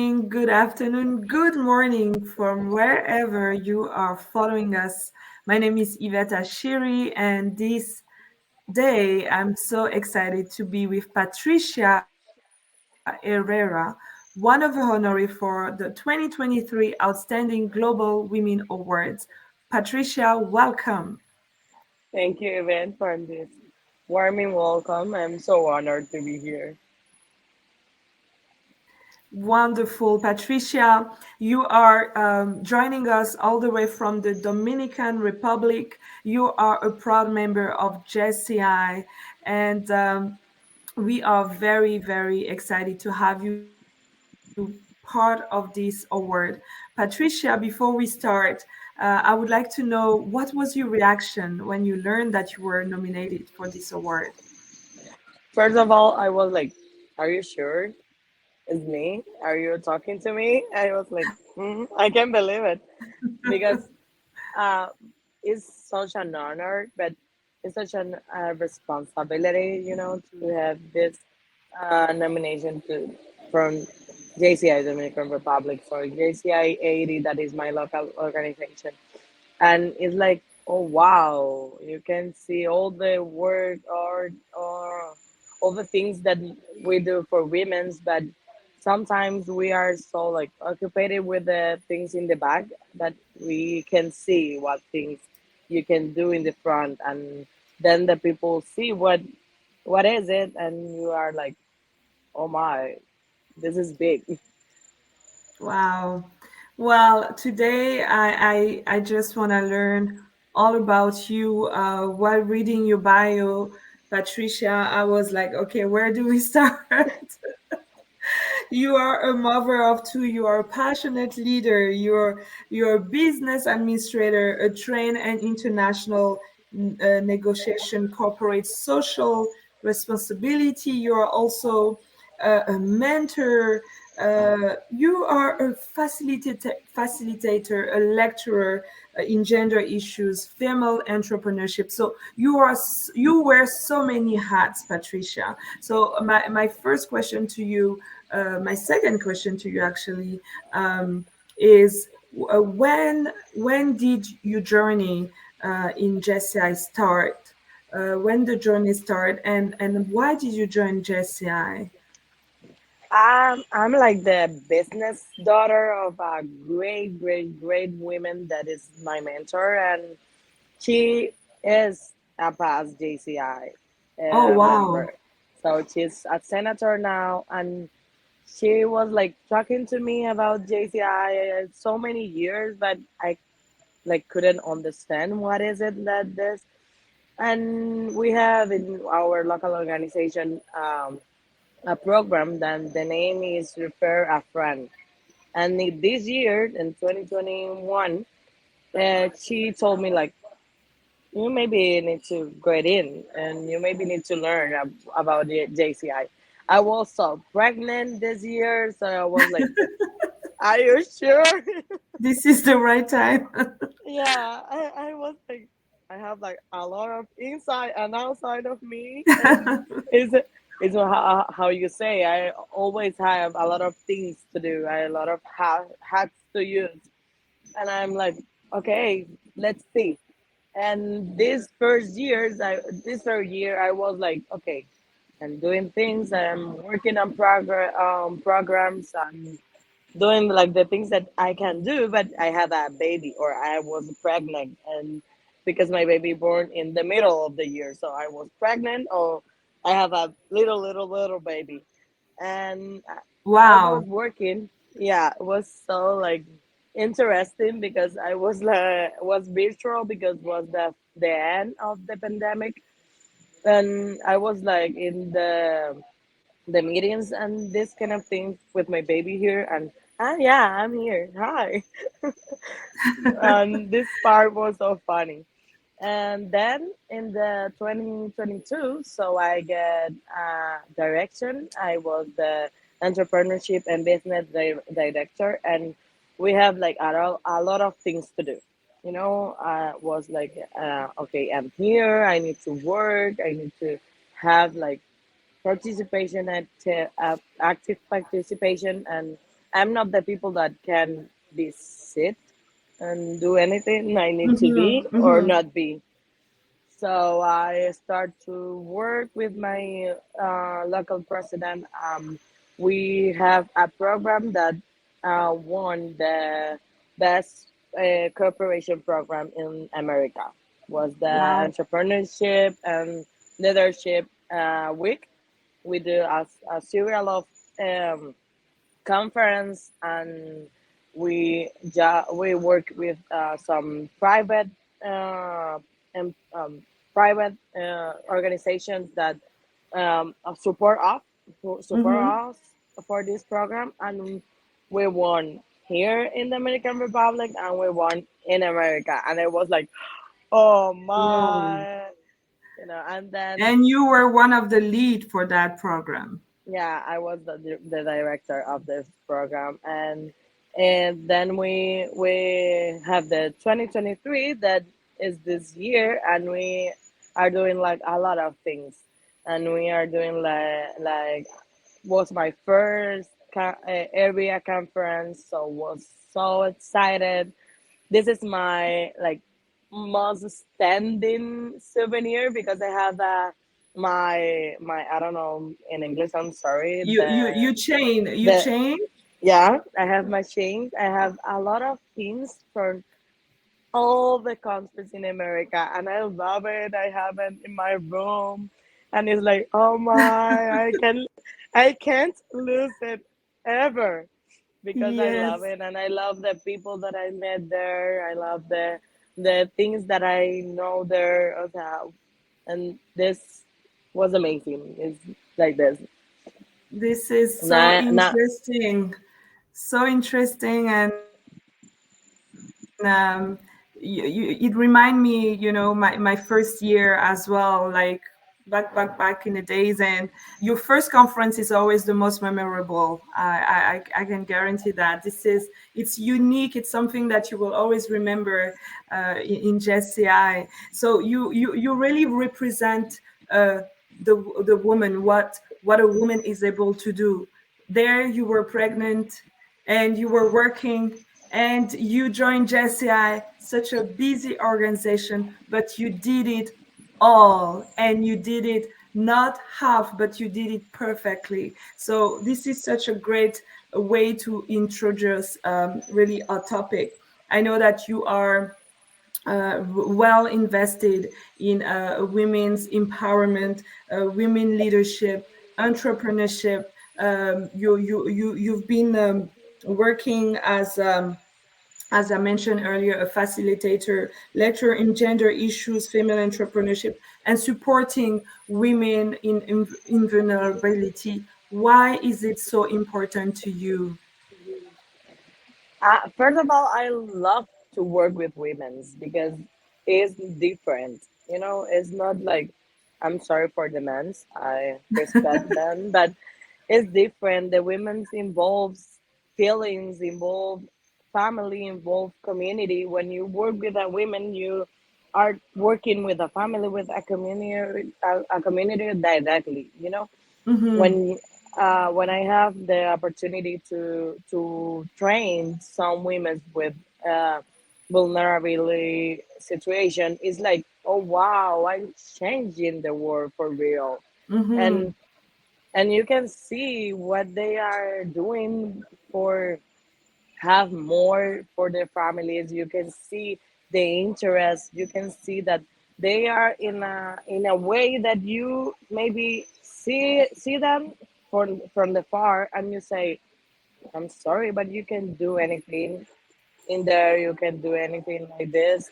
evening, good afternoon, good morning from wherever you are following us. My name is Yvette Ashiri, and this day I'm so excited to be with Patricia Herrera, one of the honoree for the 2023 Outstanding Global Women Awards. Patricia, welcome. Thank you, Evan, for this warming welcome. I'm so honored to be here. Wonderful. Patricia, you are joining us all the way from the Dominican Republic. You are a proud member of JCI, and we are very, very excited to have you part of this award. Patricia, before we start, I would like to know what was your reaction when you learned that you were nominated for this award? First of all, I was like, "Are you sure it's me? Are you talking to me?" I was like, "I can't believe it," because uh, it's such an honor, but it's such an responsibility, to have this nomination from JCI Dominican Republic for JCI 80. That is my local organization. And it's like, oh wow, you can see all the work or all the things that we do for women's, but sometimes we are so like occupied with the things in the back that we can see what things you can do in the front, and then the people see what is it, and you are like, oh my, this is big. Wow. Well, today I just want to learn all about you. While reading your bio, Patricia, I was like, okay, where do we start? You are a mother of two. You are a passionate leader. You're a business administrator, a trained and international negotiation, corporate social responsibility. You are also a mentor. You are a facilitator, a lecturer in gender issues, female entrepreneurship. So you wear so many hats, Patricia. So my first question to you, my second question to you actually, is when did your journey in JCI start? When the journey start, and why did you join JCI? I'm like the business daughter of a great woman that is my mentor, and she is a past JCI Oh wow. member. So she's a senator now, and she was like talking to me about JCI so many years, but I like couldn't understand what is it that this. And we have in our local organization a program that the name is Refer a Friend. And this year in 2021, she told me like, you maybe need to get in and you maybe need to learn about the JCI. I was so pregnant this year, so I was like, are you sure? This is the right time. Yeah, I was like, I have like a lot of inside and outside of me, and it's it's how you say. I always have a lot of things to do. I a lot of hats to use, and I'm like, okay, let's see. And this first year, I was like, okay, I'm doing things. I'm working on programs. I'm doing like the things that I can do, but I have a baby or I was pregnant, and because my baby born in the middle of the year, so I was pregnant or I have a little baby, and I was Wow. working. Yeah, it was so like interesting because I was virtual because was the end of the pandemic, and I was like in the meetings and this kind of things with my baby here, and yeah, I'm here, hi. And this part was so funny. And then in the 2022, so I get direction. I was the entrepreneurship and business director, and we have like a lot of things to do. Was like, okay, I'm here. I need to work. I need to have like participation active participation, and I'm not the people that can be sit and do anything. I need to Mm-hmm. be or Mm-hmm. not be. So I start to work with my local president. We have a program that won the best cooperation program in America. Was the Wow. entrepreneurship and leadership week. We do a serial of um, conference, and we work with some uh, private organizations that support Mm-hmm. us for this program, and we won here in the Dominican Republic, and we won in America, and it was like, oh Wow. my, and then And you were one of the lead for that program. yeah, I was the director of this program, and then we have the 2023 that is this year, and we are doing like a lot of things, and we are doing like was my first area conference, so was so excited. This is my like most standing souvenir because I have my I don't know in English. I'm sorry. You The chain. Yeah, I have my chains. I have a lot of pins from all the concerts in America, and I love it. I have it in my room, and it's like, oh my, I can't lose it ever because I love Yes, it, and I love the people that I met there. I love the things that I know there about, and this was amazing. It's like this. this is so Now, interesting. So interesting, and it remind me, my first year as well, like back in the days. And your first conference is always the most memorable. I can guarantee that. It's unique. It's something that you will always remember in JCI. So you really represent uh, the woman, what a woman is able to do. There you were pregnant and you were working and you joined JCI, such a busy organization, but you did it all, and you did it not half, but you did it perfectly. So this is such a great way to introduce really a topic. I know that you are well invested in women's empowerment, women leadership, entrepreneurship. You've been working as I mentioned earlier, a facilitator, lecturer in gender issues, female entrepreneurship, and supporting women in vulnerability. Why is it so important to you? first of all, I love to work with women's because it's different. It's not like I'm sorry for the men's. I respect them, but it's different. The women's involves feelings, involve family, involve community. When you work with a women, you are working with a family, with a community directly. Mm-hmm. When I have the opportunity to train some women with uh, vulnerability situation, it's like, oh wow, I'm changing the world for real, Mm-hmm. and and you can see what they are doing for have more for their families. You can see the interest. You can see that they are in a way that you maybe see them from the far, and you say, I'm sorry, but you can do anything in there. You can do anything like this,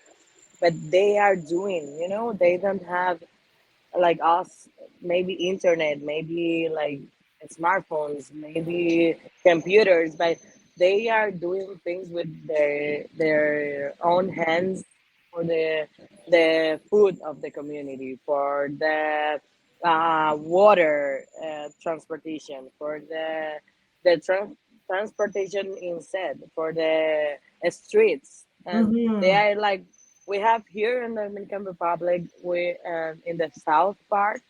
but they are doing. They don't have like us, maybe internet, maybe like smartphones, maybe computers, but they are doing things with their own hands for the food of the community, for the water transportation, for the transportation instead, for the streets, and they Mm-hmm. are like we have here in the Dominican Republic, we in the south part,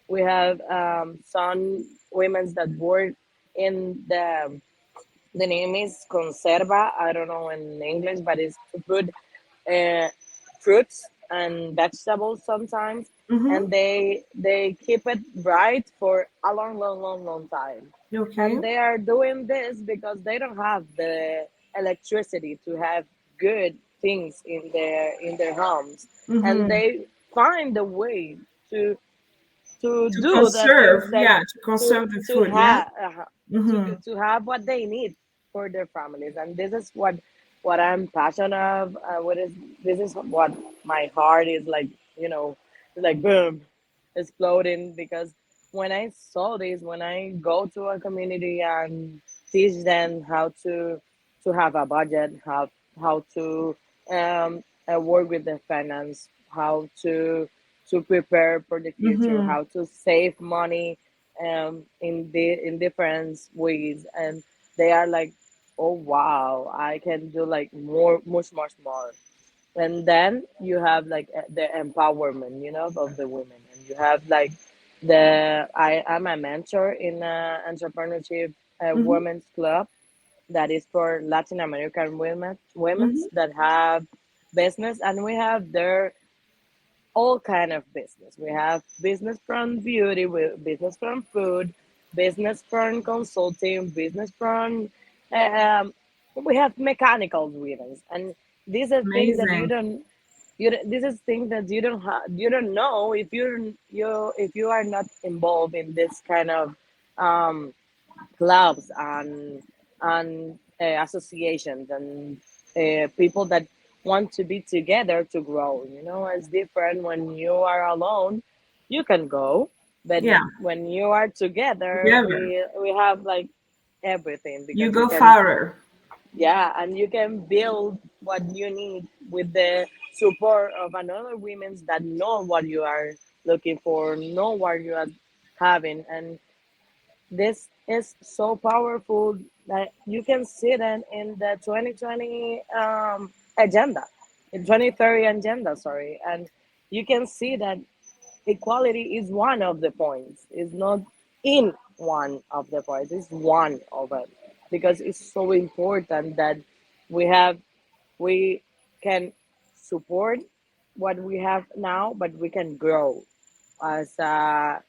we have some women that work in the The name is conserva. I don't know in English, but it's to put uh, fruits and vegetables sometimes, Mm-hmm. and they keep it bright for a long, long, long, long time. Okay. And they are doing this because they don't have the electricity to have good things in their homes, and Mm-hmm. they find a way to To do the conserve, things that yeah, to conserve the food, yeah. Mm-hmm. to have what they need for their families. And this is what I'm passionate of. What is this is what my heart is like, you know, like boom, exploding, because when I saw this, when I go to a community and teach them how to have a budget, how to work with the finance, how to prepare for the future, Mm-hmm. how to save money in different ways, and they are like, oh wow, I can do like more, much, much more. And then you have like the empowerment, you know, of the women, and you have like I'm a mentor in a entrepreneurship Mm-hmm. women's club that is for Latin American women Mm-hmm. that have business, and we have their all kind of business. We have business from beauty, business from food, business from consulting, business from um, we have mechanical women, and these are things that Amazing. this is things that you don't know if if you are not involved in this kind of um, clubs and associations and people that want to be together to grow. You know, it's different when you are alone. You can go, but Yeah, when you are together, together. we have like everything, You because you go can, farther. yeah, and you can build what you need with the support of another women that know what you are looking for, know what you are having. And this is so powerful that you can see it in the 2020 agenda, in 2030 agenda, sorry. And you can see that equality is one of the points. It's not in one of the points, it's one of it. Because it's so important that we have, we can support what we have now, but we can grow as a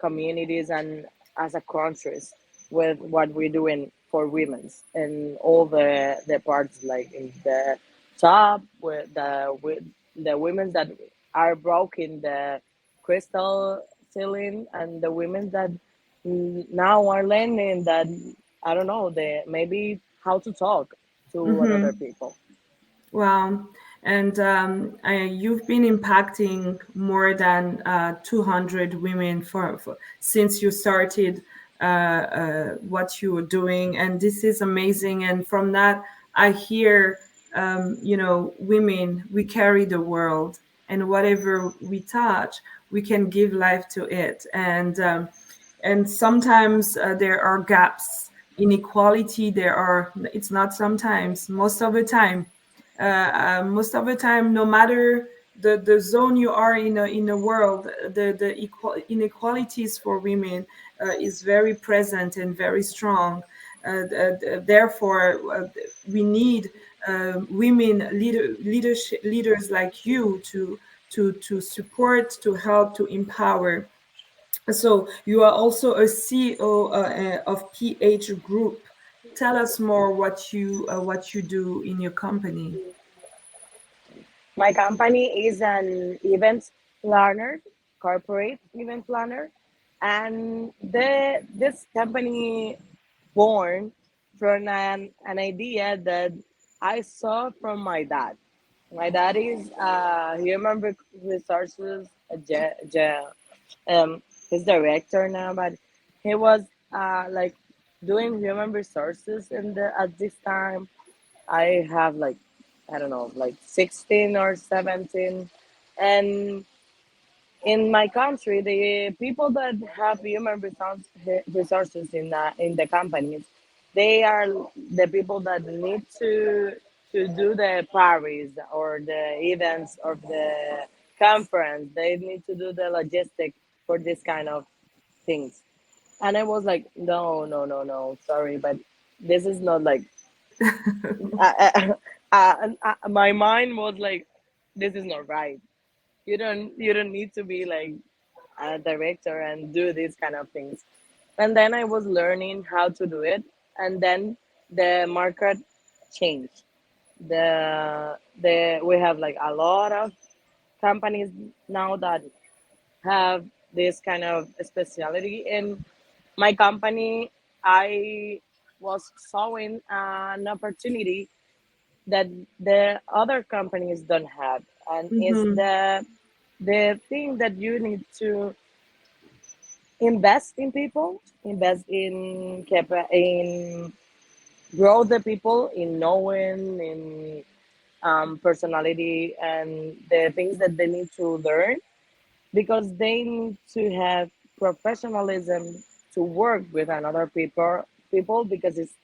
communities and as a countries with what we're doing for women's and all the parts, like in the top with the women that are broken the crystal ceiling, and the women that now are learning that, I don't know, the maybe how to talk to another Mm-hmm. people. Wow. And you've been impacting more than 200 women since you started what you were doing. And this is amazing. And from that, I hear, women, we carry the world. And whatever we touch, we can give life to it. And sometimes there are gaps, inequality. It's not sometimes, most of the time, no matter the zone you are in the world, the inequalities for women is very present and very strong. Therefore, we need women leaders like you to support, to help, to empower. So you are also a CEO of PH Group. Tell us more what you do in your company. My company is an event planner, corporate event planner, and this company born from an idea that I saw from my dad. My dad is human resources, his director now, but he was like doing human resources in the at this time. I have like, I don't know, like 16 or 17. And in my country, the people that have resources in the companies, they are the people that need to do the parties or the events or the conference. They need to do the logistic for this kind of things. And I was like, no, no, no, no, sorry, but this is not like my mind was like, this is not right. You don't need to be like a director and do these kind of things. And then I was learning how to do it, and then the market changed. The we have like a lot of companies now that have this kind of specialty in my company. I was showing an opportunity that the other companies don't have, and it's Mm-hmm. the thing that you need to invest in people, invest in grow the people, in knowing, in personality, and the things that they need to learn, because they need to have professionalism to work with another people, because it's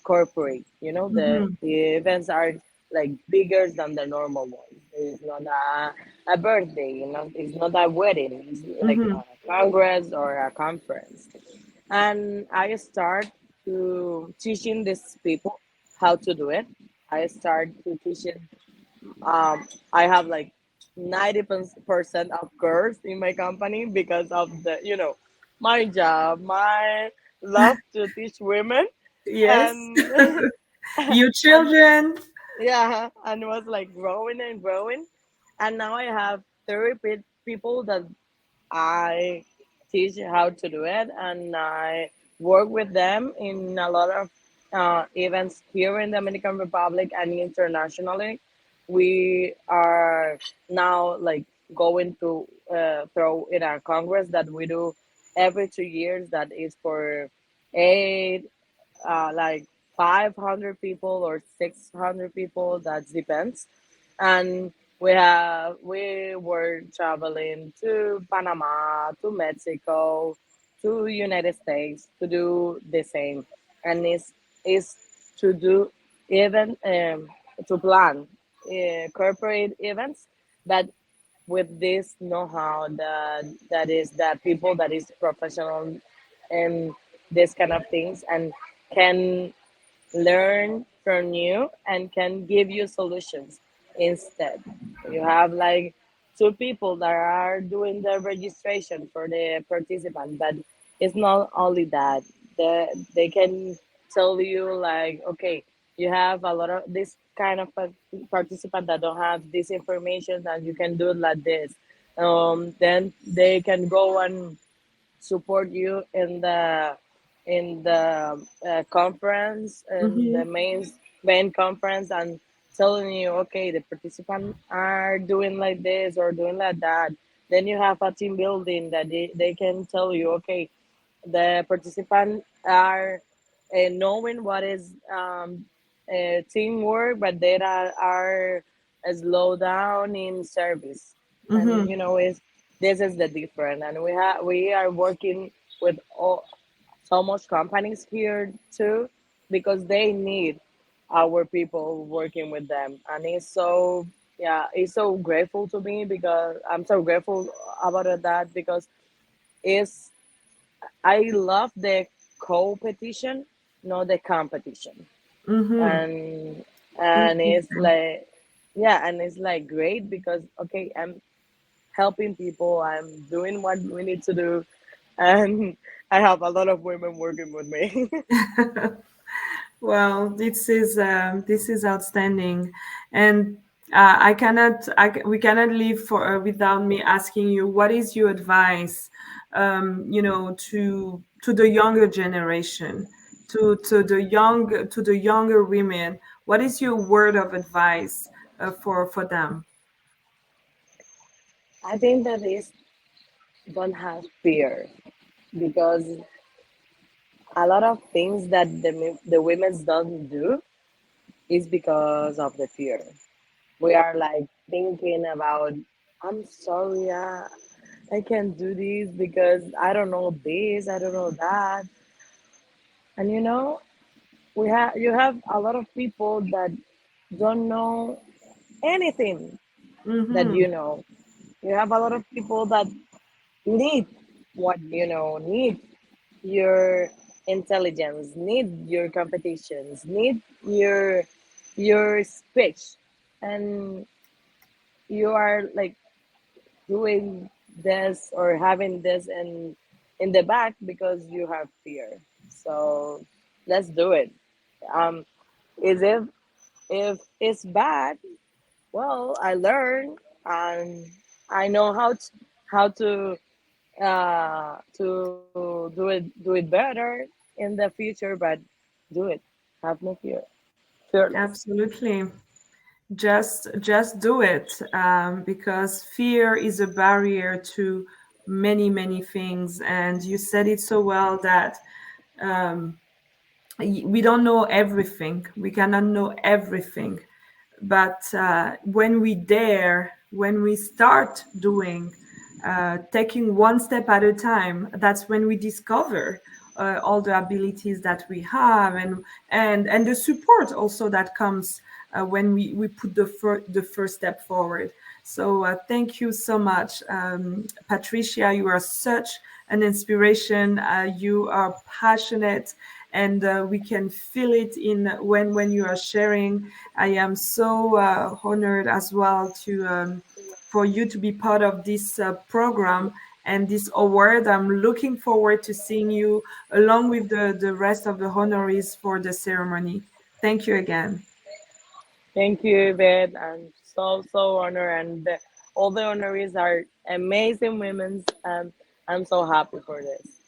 corporate. Mm-hmm. The events are like bigger than the normal ones. It's not a birthday, it's not a wedding, it's like Mm-hmm. a congress or a conference. And I start to teaching these people how to do it. I start to teaching. I have like 90% of girls in my company, because of my job, my love to teach women. Yes. And You and children. yeah, and it was like growing and growing. And now I have 30 people that I teach how to do it, and I work with them in a lot of events here in the Dominican Republic and internationally. We are now like going to throw in a congress that we do every 2 years. That is for eight, like 500 people or 600 people. That depends. And we were traveling to Panama, to Mexico, to United States to do the same. And is to do even to plan corporate events, that with this know-how, that is that people that is professional in this kind of things, and can learn from you and can give you solutions instead. You have like two people that are doing the registration for the participant, but it's not only that. They can tell you like, okay, you have a lot of this kind of participant that don't have this information, and you can do it like this. Then they can go and support you in the conference, and the Mm-hmm. main conference, and telling you, okay, the participants are doing like this or doing like that. Then you have a team building that they can tell you, okay, the participants are knowing what is teamwork, but they are slow down in service. And Mm-hmm. is this is the difference. And we are working with so much companies here too, because they need our people working with them. And it's so, yeah, it's so grateful to me, because I'm so grateful about that, because it's I love the competition, not the competition. Mm-hmm. And it's Interesting. like, yeah, and it's like great, because okay, I'm helping people, I'm doing what we need to do, and I have a lot of women working with me. Well, this is outstanding, and we cannot leave for without me asking you what is your advice, to the younger generation, to the younger women. What is your word of advice for them? I think that is don't have fear, because a lot of things that the women don't do is because of the fear. We are like thinking about, I'm sorry, I can't do this because I don't know this, I don't know that. And you have a lot of people that don't know anything that Mm-hmm. you know. You have a lot of people that need what need your intelligence, need your competitions, need your speech, and you are like doing this or having this in the back because you have fear. So let's do it. Um, is if it's bad, well, I learn and I know how to do it better in the future. But do it. Have no fear. Fearless. Absolutely. Just do it, because fear is a barrier to many things. And you said it so well that um, we don't know everything. We cannot know everything. But when we dare, when we start doing, taking one step at a time, that's when we discover all the abilities that we have, and the support also that comes when we put the first step forward. So thank you so much, Patricia. You are such an inspiration. You are passionate, and we can feel it in when you are sharing. I am so honored as well to for you to be part of this program and this award. I'm looking forward to seeing you along with the rest of the honorees for the ceremony. Thank you again. Thank you, Beth. I'm so honored, and all the honorees are amazing women. I'm so happy for this.